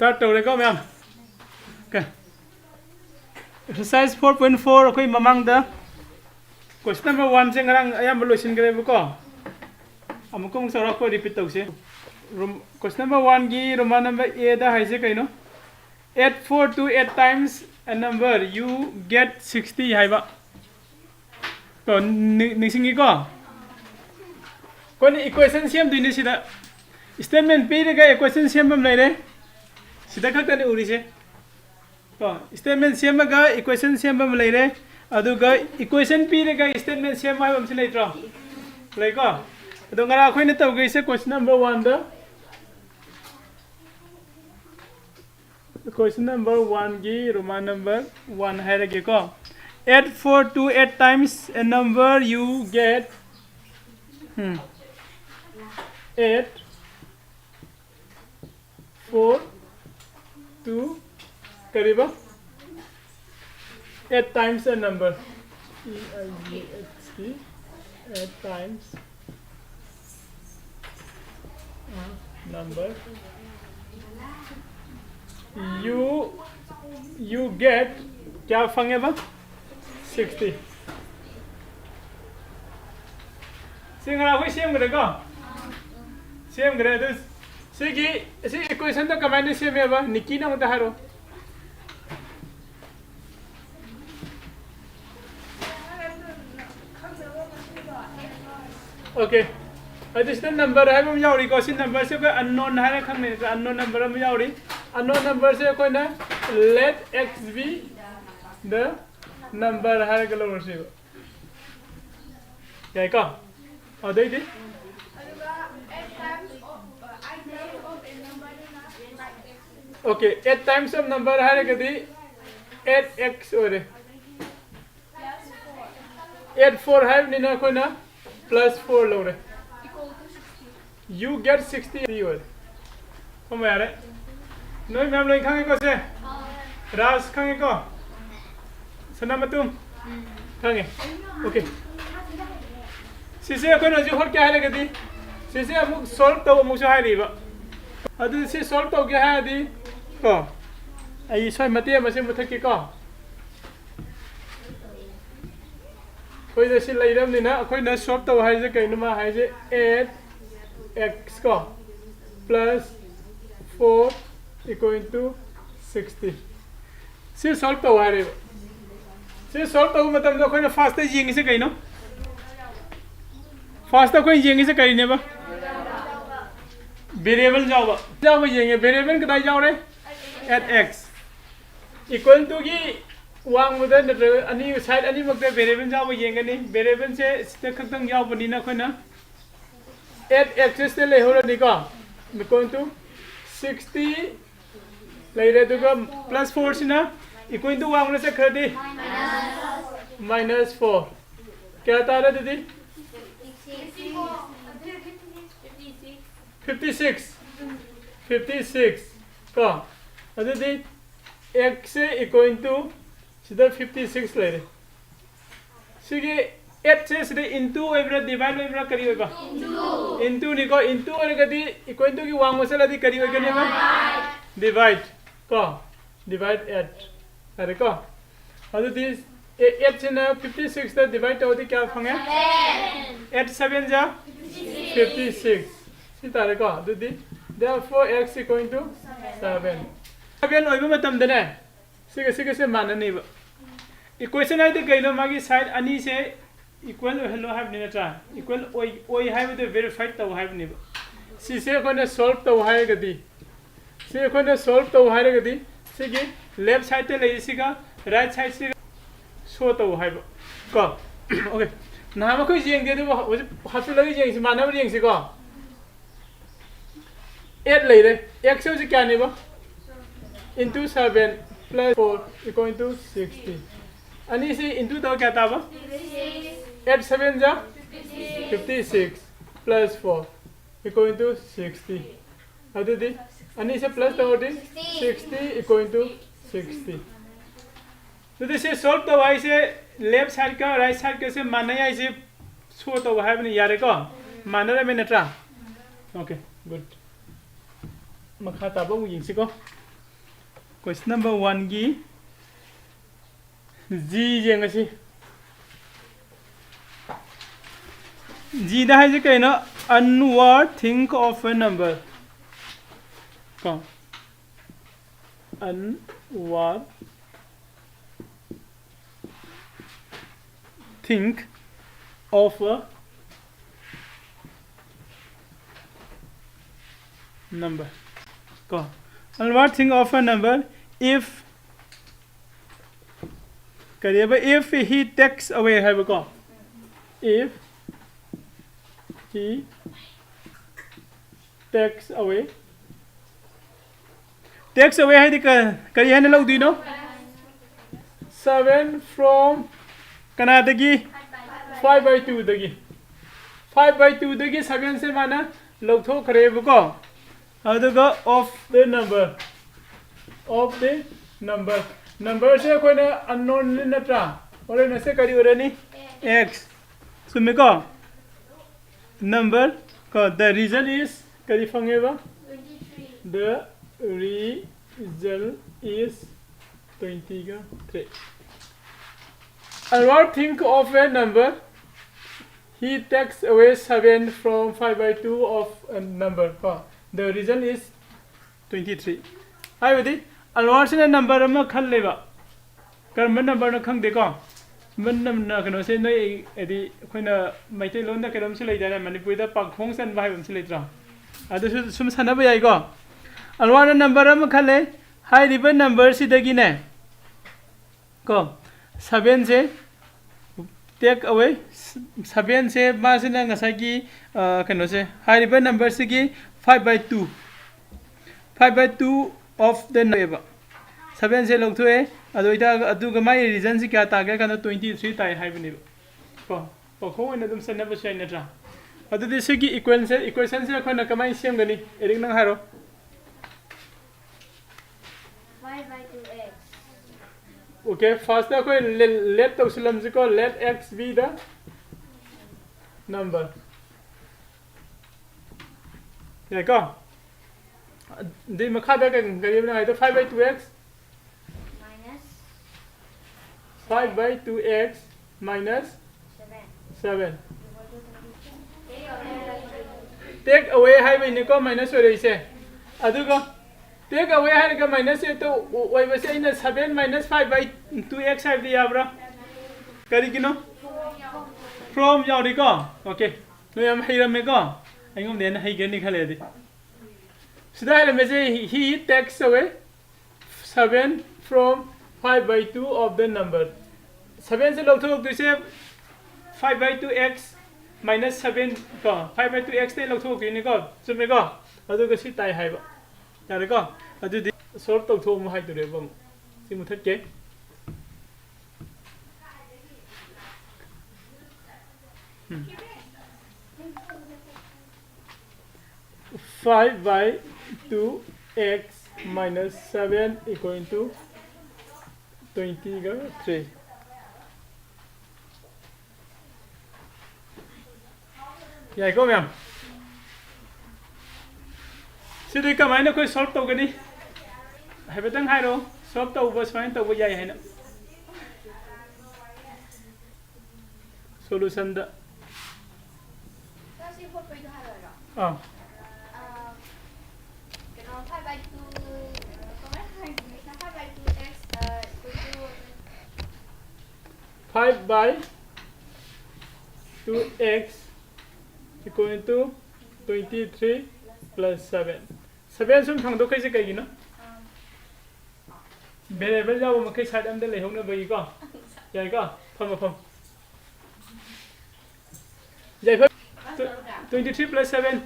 start ตัวเลยก็แม่โอเค exercise 4.4 okay mamang da question number 1 sing rang ayam solution kare bu ko amko mung sara ko repeat tau se question number 1 gi roman number a da hai se kai no add 4 to 8 times a number you get 60 hai ba to ning singi ko ni equation siam duine sida statement p re ga equation siam bam lai re sida khakta ni uri se statement siam ga equation siam bam lai re adu ga equation p re ga statement siam hai bam se lai tro lai ko adu ngara khoi na tau ga se question number 1 da question number 1 gi roman number 1 hai re ko add 4 to 8 times a number you get 8 4 2 kariba 8 times a number EIGHT 8 times number you get क्या fungi बा 60 सिंगरा कोई same करेगा same करे तो सिगी इसे equation तो command same है बा निकी ना होता है रो ओके additional number है हम यावरी को सिन नंबर से कोई unknown है ना खंग नहीं तो unknown number हम यावरी unknown number से कोई ना let x be the number है के लोग से क्या का और दे दे okay 8 times of number है के दी 8x और 8 4 है नहीं ना कोई ना plus 4 लोग रे you get 60 और हम यार नोई मैम लोग खाएंगे को से रास खाएंगे को सना मतुम खाएंगे ओके सिसे कोई ना जो हर क्या है के दी सिसे अमुक solve तो अमुक जो है दी बा अदु से solve तो क्या है दी को आई सोई मते मसे मुथक के को कोई जैसे लाइरम नहीं ना कोई ना solve तो है जे कहीं ना है जे 8x को plus 4 equal to 60 से solve तो है रे से solve तो मतलब जो कोई ना fast है जिंग से कहीं ना fast तो कोई जिंग से कहीं नहीं बा variable जाओ बा जिंगे variable कितना जाओ रे at x equal to की वांग मुदन अनि साइड अनि मक्ते variable जाओ जिंगे नहीं variable से स्टेक खत्म जाओ बनी ना कोई ना at x से ले हो रही का equal to 60 ले रहे तो का plus 4 से ना equal to वांग से कर दी minus 4 क्या था रे दीदी 56 का अरे दी x से equal to सीधा 56 ले रहे सीगे 8 से सीधे into एवरा divide एवरा करी होगा into निको into और कभी equal to की वांग मसाला दी करी होगा नहीं बा divide का divide 8 अरे का अरे दी 8 से ना 56 ता divide तो दी क्या फंगे 8 7 जा 56 सीता रे का दी therefore x equal to 7 7 ओइबो मतम दने सिगे से मानना नहीं बा इक्वेशन है तो कइलो मागी साइड अनि से इक्वल हेलो हाइब ने ता इक्वल ओइ हाइब तो वेरीफाइड तो हाइब ने बा सिसे कोने सॉल्व तो हाइ गदी से कोने सॉल्व तो हाइ गदी सिगे लेफ्ट साइड ते ले सिगा राइट साइड से सो तो हाइब को ओके नाम कोई जेंग दे दो हासु लगी जेंग से मानना जेंग से को 8 ले रे x से क्या ने बा into 7 plus 4 equal to 60 अनि से into तो क्या था बा 8 7 जा 56 plus 4 equal to 60 अदे दी अनि से plus तो होती 60 equal to 60 तो दिसे solve तो वाई से लेफ्ट साइड का राइट साइड के से मानना है इसे सो तो है बने यार को मानना है मैंने ट्रा ओके गुड मखा ताबो यिंग से को question number 1 gi g jengasi g da hai kai na unword think of a number ko unword think of a number ko unword think of a number if if he takes away have ko if he takes away hai di kari hai na log no 7 from kana dagi 5/2 dagi 5/2 dagi 7 se mana log tho khare ko aduga of the number se koi na unknown ni natra ore na se kari ore ni x sume ko number ko the result is kari fange ba 23 the result is 23 Alwar think of a number he takes away 7 from 5/2 of a number the result is 23 hai badi alwar se number ma khal leba karma number na khang de ko man nam na kano se noi edi khoina maitai lon da karam se leida na manipur da pak khong san bai bam se leitra adu sum sana ba yai ko alwar na number ma khale hai riba number si dagi ne ko 7 se take away 7 se ma se na ngasai gi kano se hai riba number si gi 5/2 of the number 7 se log thoe adu ita adu ga mai reason si kya ta ga kana 23 tai hai bani ko ko na dum sanna ba sai na tra adu de se gi equation se khona kamai sem gani erik nang haro 5/2x okay first da koi let to sulam ji ko let x be the number ya ko de makha da kan gari na hai to 5/2x 5/2x minus 7 take away hai bai ne ko minus ore se adu ko take away hai ka minus e to oi ba se ina 7 minus 5/2x hai di abra kari kino from yaw di ko okay no yam hai ram me ko ai ngom den hai gen ni khale di sida hai me se he takes away 7 from 5/2 of the number 7 se log thok tu se 5/2x minus 7 ko 5/2x te log thok ni ko chume ko adu ko si tai hai ba yare ko adu di solve tau thom hai tu re bam si mu that ke 5/2x minus 7 equal to 23 yai ko ma'am sidi kamai na koi solve tau gani hai betang hai ro solve tau ba smai tau ba yai hai na solution da kasi hot pwede hai ro ah 5/2x equal to 23 plus 7 7 sum thang do kai se kai gi no variable jaw ma kai side am de lei hong na bai ko yai ko pham yai pham 23 plus 7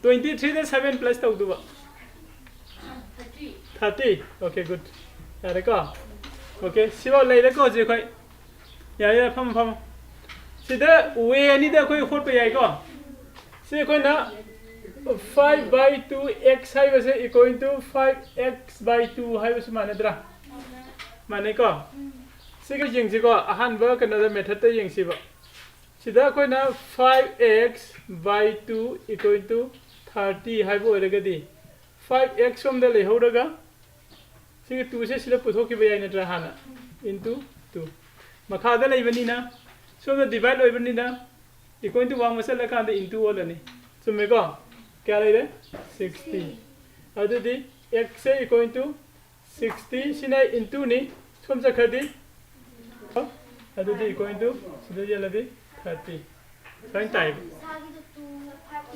23 the 7 plus tau du ba 30 okay good yare ko okay siwa lei le ko je khoi ya pham sida we ani da khoi hot pe yai ko se khoi na 5/2x hai ba se equal to 5x/2 hai ba se manadra mane ko se ko jing ji ko ahan ba kana da method ta jing si ba sida akoina 5x by 2 equal to 30 haibo oiragadi 5x from the lehoraga sigi 2 se sida puthoki bayai natra hana into 2 makhada leibanina so the divide oibanina equal to 1 masala kanda into olani so mego kya leire 60 adudi x equal to 60 sina into ni som sakhadi adudi equal to sida yaladi 30 fine type 사기도 또 파티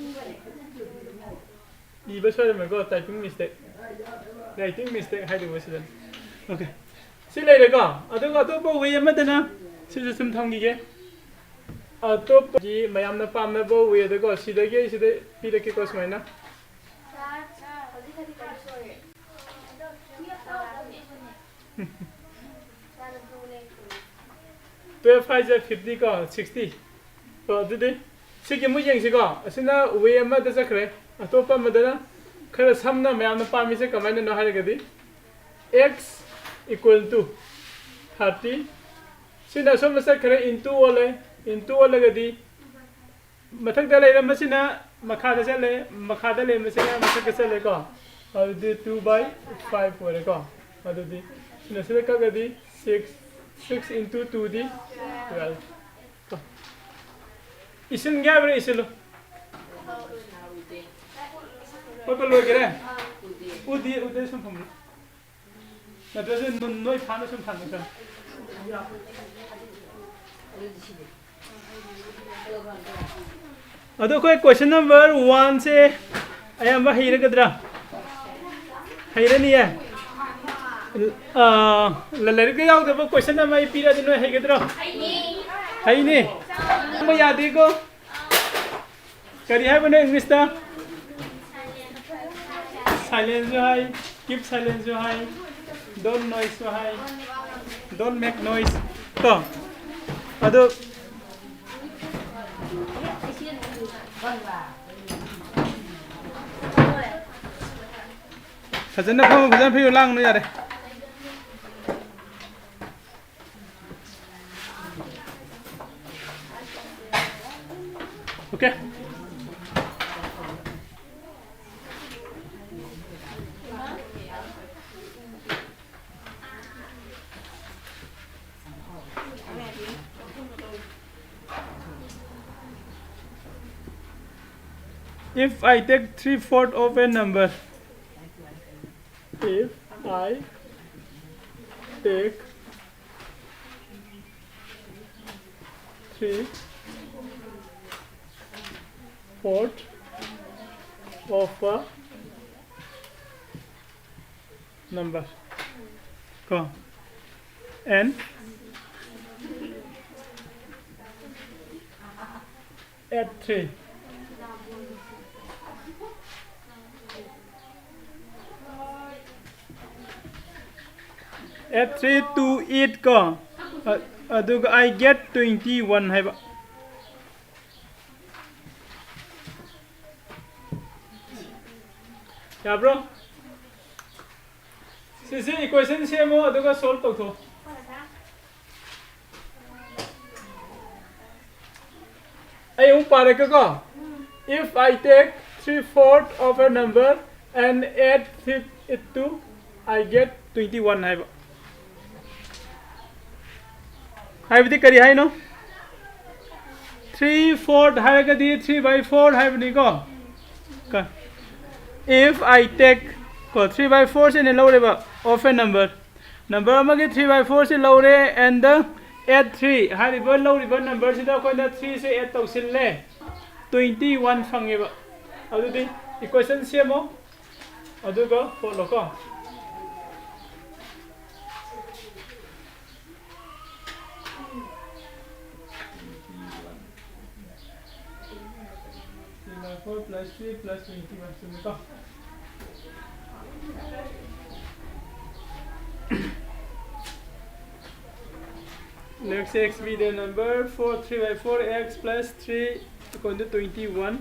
이거 써야 말고 typing mistake writing mistake 하이도 보시던 오케이 실례래가 아도가 아도버 왜 아마다나 시즈 좀 탐기게 아도지 마ям나 팜나버 왜다가 시다게 시다 피르게 코스마이나 어디까지 가르쳐요? 나는 동네 12 5 50 거 60 어디데 시기 무쟁시가 아시나 왜 아마다 자크래 아도빠 마다나 खैर समना मैंने पामी से कमाने न हारे कदी x equal to 30 सिना सोम से खैर into वाले कदी मथक दले रम सिना मखा दे चले मसिना मथक चले को और दी 2 by 5 वाले को और दी सिना से का कदी 6 into 2 दी 12 इसन क्या बरे इसलो What will get in? Ude some from that doesn't know Hana some time. Other quick question number 1 say I am a Hiragadra. Hirania. Let it get out of a question of my period in a Higadra. Haini. Mayadigo. Can you have an English? Silence so high, keep silence so high, don't noise so high, don't make noise. So, ado fazenda phamo fazenda phiyo lang no yare. Okay. If I take 3/4 of a number, if I take 3/4 of a number, go and add 3. Add 3 to it ko. I get 21 hai ba. Yeah, bro. This equation same mo aduga solve tawtho. Ay pare ko. If I take 3/4 of a number and add it to, I get 21 hai ba. हाइबदी करी high no 3/4 हाइगा दी 3/4 हाइबनी को if I take को 3/4 से ने लौरे बा of a number अमगे 3/4 से लौरे and the add 3 हाइबा लौरे बा number से दा कोई ना 3 से add तौसिल ले 21 फंगे बा अदुदी equation सेमो अदुगा follow को plus 3 plus 21 so next x be the number 3/4 x plus 3 equal to 21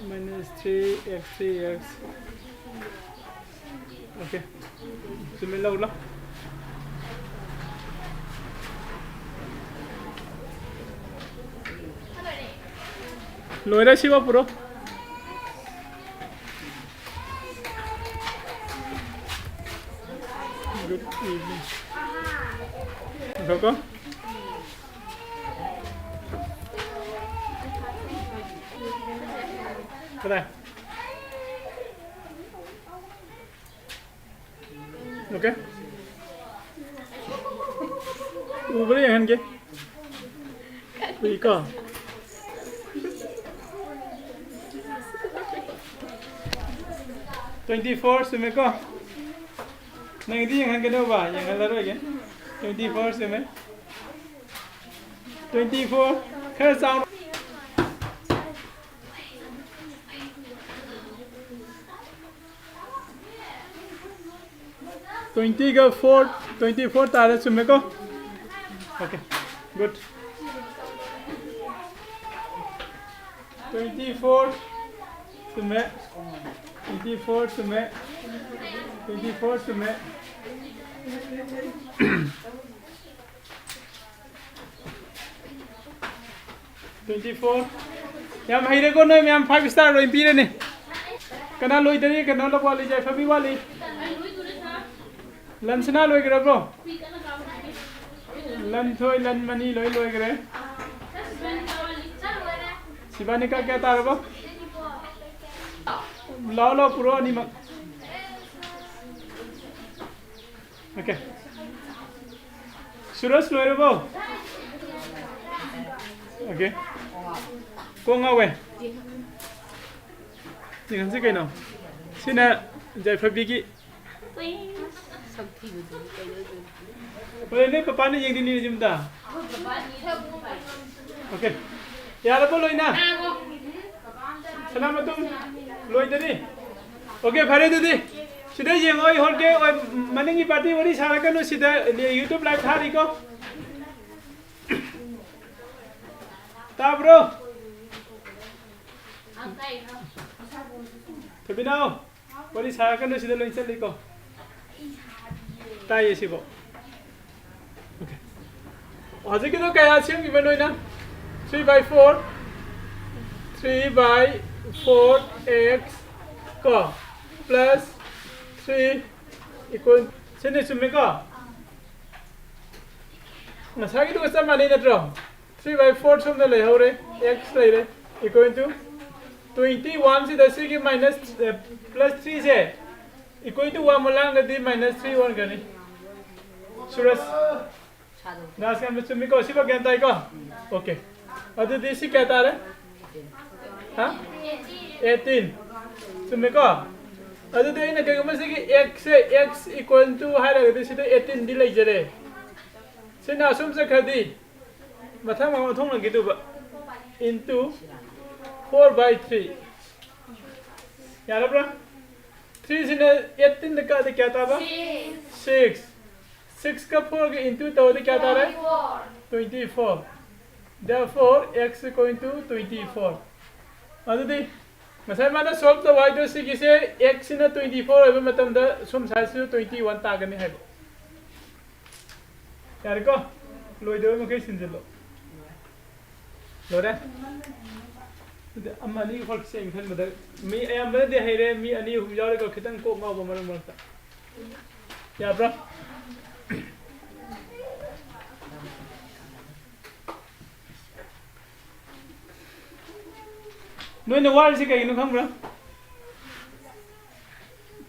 minus 3 x okay so mình lâu lắm Loira Shiva Puro. Good evening. Coco? Đây. Okay. Uber yang kan ke? Ika. Twenty-four sume ko. Nang di yang kan ke đâu ba? Yang kan laro ke? 24 sume. 24. Kher sound. 20 का 4 24 तारे सुमे को okay good 24 सुमे 24 सुमे 24 सुमे 24 याम हाइरे को नोय याम 5 star रोइ पीरे ने कना लोइ दरी कना लो वाली जाय फबी वाली लंचना लोय करे ब्रो लन थोय लन मनी लोय लोय करे शिवानी का क्या तार ब्रो लाओ लो पुरो अनिम okay सुरस Loy bro okay कोंगा way 지금 쓰게 너 신나 이제 ፈ비기 Boleh ni papan ni yang dini jom dah. Okay. Ya apa loy na? Selamat loy tadi. Okay, fare tadi. Sudah yang oi hol ke oi maningi party wari sarakan sudah YouTube live hari ko. Ta bro. Tapi now wari sarakan sudah loy chat ko. Ta ye sibo. Okay. Aja kita kaya siang gimana ini? 3 by 4 3 by 4 x ko plus 3 equal sini sumi ko. Masa itu kita mana ini terus? 3 by 4 sumber le hore x le equal to 21 sih dasar ki minus plus 3 se equal to 1 malang gadi minus 3 1 gani. Suras. Nas kan betul mikau siapa gantai ko? Okay. Ada desi kata ada? Hah? 18. Sumiko. Ada tu ini kaya macam ni x equal to hari ada desi tu 18 dilai jere. Sena asum sekali. Macam mana thong lagi tu into 4 by 3. Ya lah bro. 3 sini 18 dekat ada kata apa? 6. 6 का 4 के into तो वो क्या था रे 24 therefore x equal to 24 अरे दी मसाले माना solve तो y तो सिक्की से x ना 24 है मतलब दा सुम साइज से 21 ताकने है यार को लोई दो मुझे सिंजल लो रे अम्मा नहीं फर्क से इंसान मदर मी अम्मा मदर दे है रे मी अनी हम जाओ रे को कितन को गाँव बमर मरता या ब्रा नोई ने वाल से कहीं नु खम ब्रा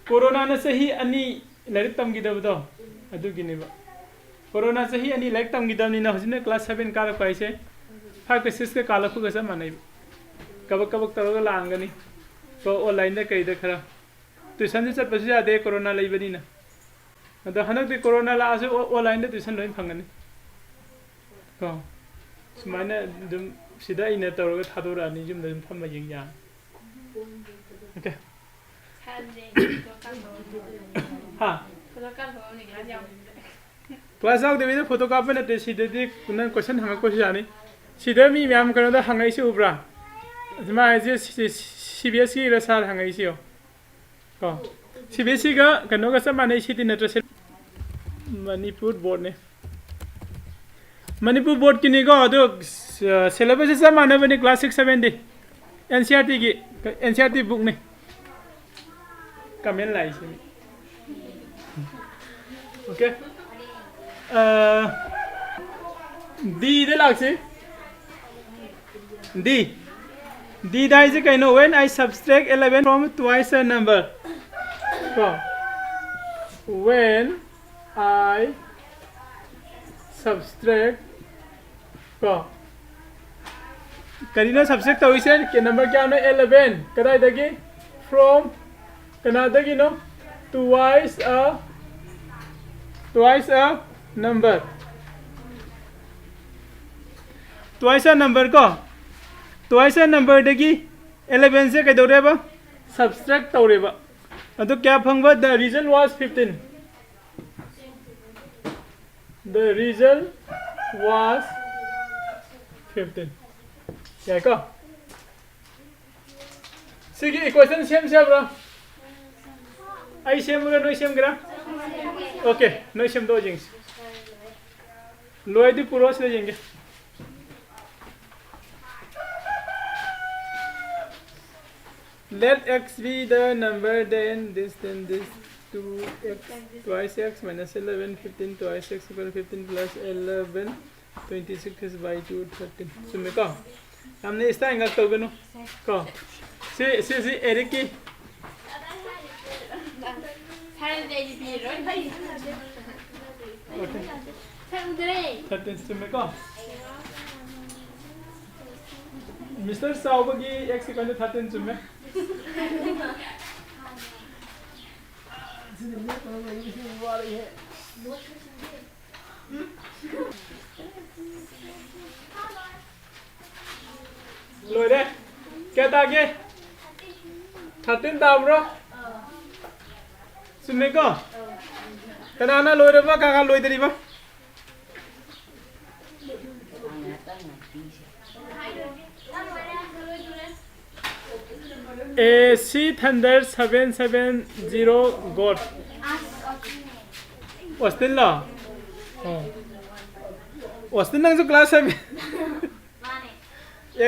कोरोना ने सही अनी लाइक तम की दब तो अदु की नहीं बा कोरोना सही अनी लाइक तम की दब नहीं ना हो जिन्हें क्लास 7 काल को ऐसे 5 के 6 के काल को कैसे माने कबक कबक तरोग लांगनी तो ऑनलाइन दे कई दे खरा ट्यूशन से चट पसी जाते कोरोना लाई बनी ना अदो हनक दे कोरोना ला से ऑनलाइन दे ट्यूशन लोइन फंगनी को सुमाने दुम सिदा इने तरोग थादोरा नि जुम दम फम यिंग या ओके हां क्लास आउट दे फोटो काप ने ते सिदे दे कुन क्वेश्चन हंगा को जानी सिदे मी म्याम कनो दा हंगाई से उब्रा जमा जे सीबीएसई रा सार हंगाई से को सीबीएसई का कनो का समाने सिटी नत्र मणिपुर बोर्ड ने मणिपुर बोर्ड की निको अदो सिलेबस से माने बने क्लास 6 7 दे NCRT की NCRT बुक ने कमेंट लाई से ओके D दे लाग से D that is kind of when I subtract 11 from twice a number. So, when I subtract Kareena subtract तो इसे के नंबर क्या होना 11 कदाई देखिए from कना देखिए नो twice a number को twice a number देखिए 11 से क्या दौरे बा subtract दौरे बा अतो क्या फंगवा the result was 15 the result was 15 क्या को सिगी इक्वेशन सेम से ब्रो आई सेम करा नो सेम करा ओके नो सेम दो जिंग्स लोए दी पुरोस ले जाएंगे let x be the number then this 2x twice x minus 11 15 twice x equal 15 plus 11 26 is by 2 13 सुन को हमने इस तरह कर गनो को से एरिक की ओके 13 सुन को मिस्टर साउबगी x equal to 13 सुन में लोरे क्या था आगे 13 था ब्रो सुनने को कनाना लोरे बा काका लोई तेरी बा AC Thunder 770 got Austin la Austin nang so class 7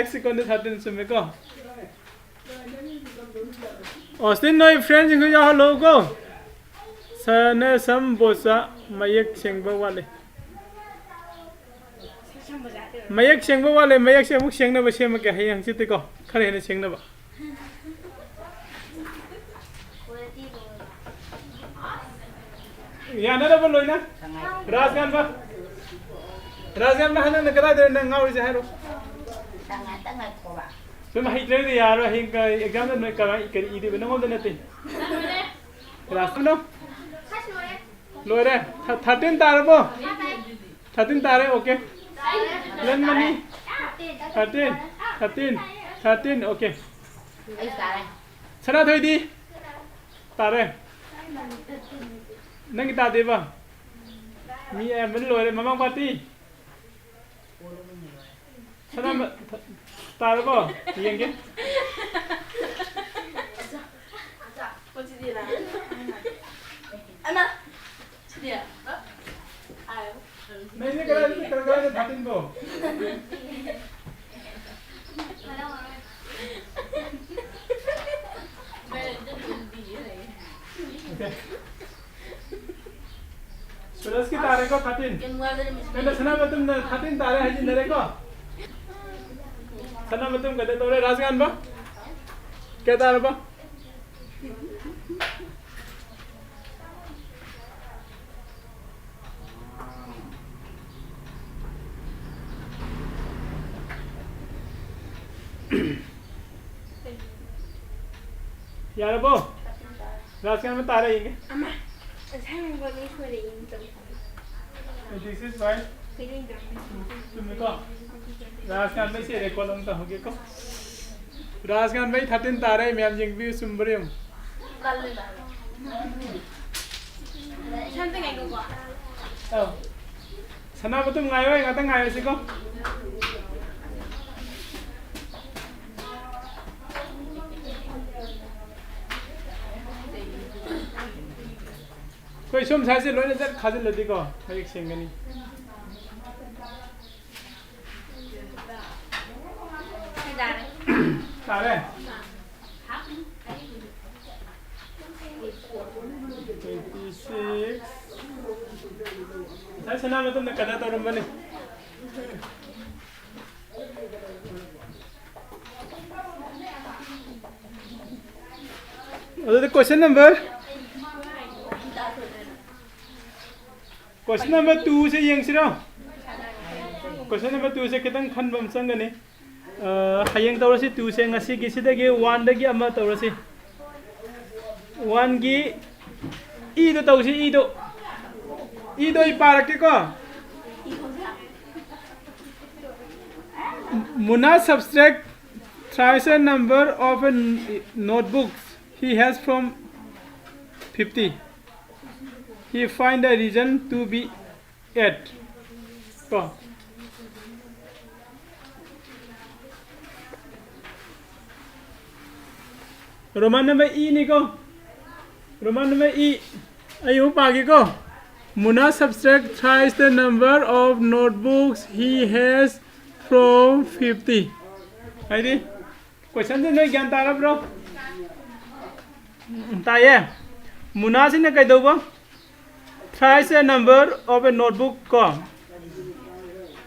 x equal to 13 सुन को Austin no friends को या hello को सन सम बोसा मयक सेंगबा वाले मयक सेंगबा वाले मयक से मुक सेंगना बसे म के हयंग सिते को खरे ने सेंगना बा या ना बा लोइना राजगान बा हनन कदा दे न ngauri se haro so ma hitre de yaro hin ka exam de ka ikari ide bena ngom de nate rastu no loire 13 tare bo 13 tare okay len mani 13 okay chana thoi di tare nang ta de ba mi em vẫn loire mamang party chana tare bo yenge Ana dia ayo नहीं करा 13 को सुरस की तारे को 13 मैंने सुना तुम 13 तारे है जिंदरे को सुना तुम कहते तो रे राजगान बा क्या तारे बा यार बो राजगान में तारे हैं Ama saya mau ni semua dia intern. This is why तुमने को राजगान में से रिकॉर्ड होता होगे को राजगान में 13 तारे मैम जिंग भी सुंबरियम कल ले Santai ngai ko. सना बतुम ngayo ay ngata ngayo siko कोई सोम सासे लोने जर खाजे लदी को एक सेंगनी tare 26 sai sana matum na kada tawram bane the question number 2 se yang siro question number 2 se kitang khanbam changani hayeng tawrasi 2 se ngasi gi sidagi 1 dagi ama tawrasi 1 gi e do tawsi e do iparak ko Muna subtract thrice a number of notebooks he has from 50. He find the reason to be 8. Go. Roman number E ni ko. Roman number E. Ayo pagi ko. Muna subtract thrice the number of notebooks he has from 50. Aidi. Question de noi gyan tara bro. Taye. Muna sin kai do ba. Thrice a number of a notebook ko.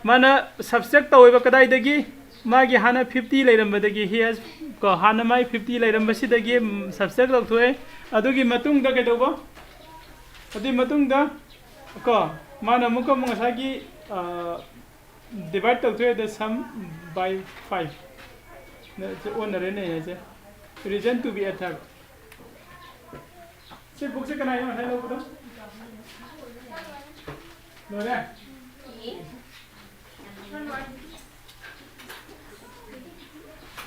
Mana subtract tawi ba kadai dagi magi hana 50 leiram badagi he has ko hana mai 50 leiram basi dagi subtract lok thoe adugi matung da kai do ba. Adi matung da ko mana muka mungasagi divide to the sum by 5. That's one rene is reason to be attacked. Se book se kana hai lo bodo. No re.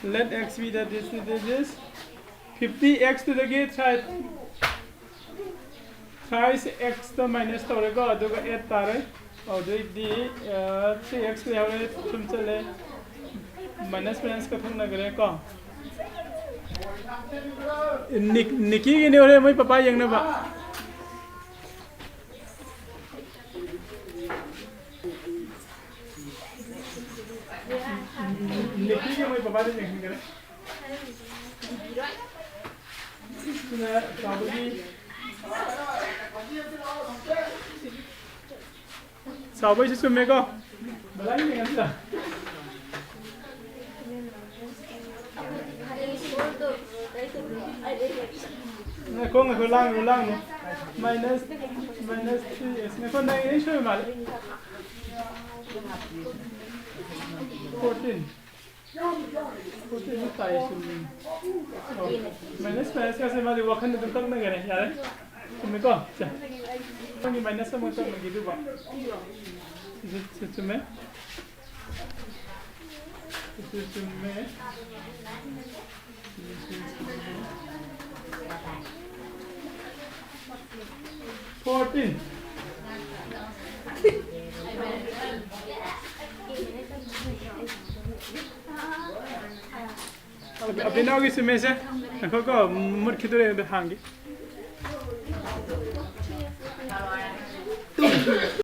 Let x be that this 50x to the gate side. Thrice x to minus to go aduga 8 tare. और the 3x के हमारे तुम चले minus का थोड़ा ना करें का निकी के नहीं हो रहे मुझे पापा यंग ना बा निकी के मुझे पापा तो यंग करें ना काबुली Sabai se sume ko. Balai ni anta. Na ko nga lang minus 3x. Na ko na ini show mal. 14 ni tai sume. Minus ka se mali wakan du tak na gane yare. Sume ko. Ni minus mo tak na gitu ba. Is it me? Is it me? 14. Abinaw gi sume se. Ako ko mur khidure hangi.